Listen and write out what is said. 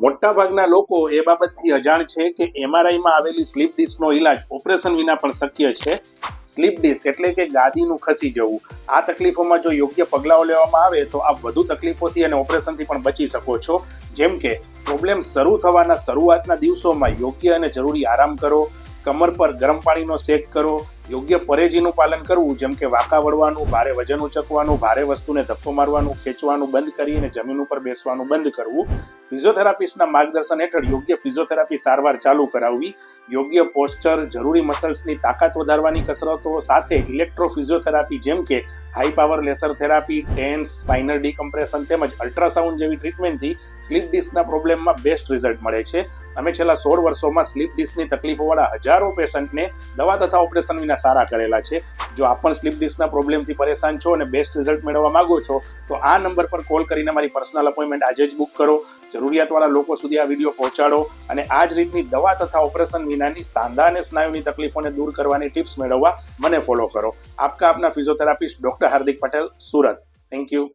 મોટાભાગના લોકો એ બાબતથી અજાણ છે કે એમઆરઆઈમાં આવેલી સ્લીપ ડિસ્કનો ઇલાજ ઓપરેશન વિના પણ શક્ય છે. સ્લીપ ડિસ્ક એટલે કે ગાદીનું ખસી જવું. આ તકલીફોમાં જો યોગ્ય પગલાઓ લેવામાં આવે તો આપ વધુ તકલીફોથી અને ઓપરેશનથી પણ બચી શકો છો. જેમ કે પ્રોબ્લેમ શરૂ થવાના શરૂઆતના દિવસોમાં યોગ્ય અને જરૂરી આરામ કરો, કમર પર ગરમ પાણીનો શેક કરો, યોગ્ય પરેજીનું પાલન કરવું, જેમ કે વાંકા વળવાનું, ભારે વજન ઉચકવાનું, ભારે વસ્તુને ધક્કો મારવાનું, ખેંચવાનું બંધ કરીને જમીન ઉપર બેસવાનું બંધ કરવું, ફિઝિયોથેરાપિસ્ટના માર્ગદર્શન હેઠળ યોગ્ય ફિઝિયોથેરાપી સારવાર ચાલુ કરાવવી, યોગ્ય પોસ્ચર, જરૂરી મસલ્સની તાકાત વધારવાની કસરતો સાથે ઇલેક્ટ્રોફિઝિયોથેરાપી જેમ કે high power laser therapy, TENS, spinal decompression તેમજ અલ્ટ્રાસાઉન્ડ જેવી ટ્રીટમેન્ટથી સ્લીપ ડિસ્કના પ્રોબ્લેમમાં બેસ્ટ રિઝલ્ટ મળે છે. અમે છેલ્લા 16 વર્ષોમાં સ્લીપ ડિસ્કની તકલીફોવાળા હજારો પેશન્ટને દવા તથા ઓપરેશન વિના સારા કરેલા છે. જો આપ પણ સ્લીપ ડિસ્કના પ્રોબ્લેમથી પરેશાન છો અને બેસ્ટ રિઝલ્ટ મેળવવા માંગો છો તો આ નંબર પર કોલ કરીને મારી પર્સનલ અપોઇન્ટમેન્ટ આજે જ બુક કરો. જરૂરિયાતવાળા લોકો સુધી આ વિડીયો પહોંચાડો અને આ જ રીતની દવા તથા ઓપરેશન વિનાની સાંધા અને સ્નાયુની તકલીફોને દૂર કરવાની ટિપ્સ મેળવવા મને ફોલો કરો. આપના physiotherapist doctor Hardik Patel, Surat. Thank you.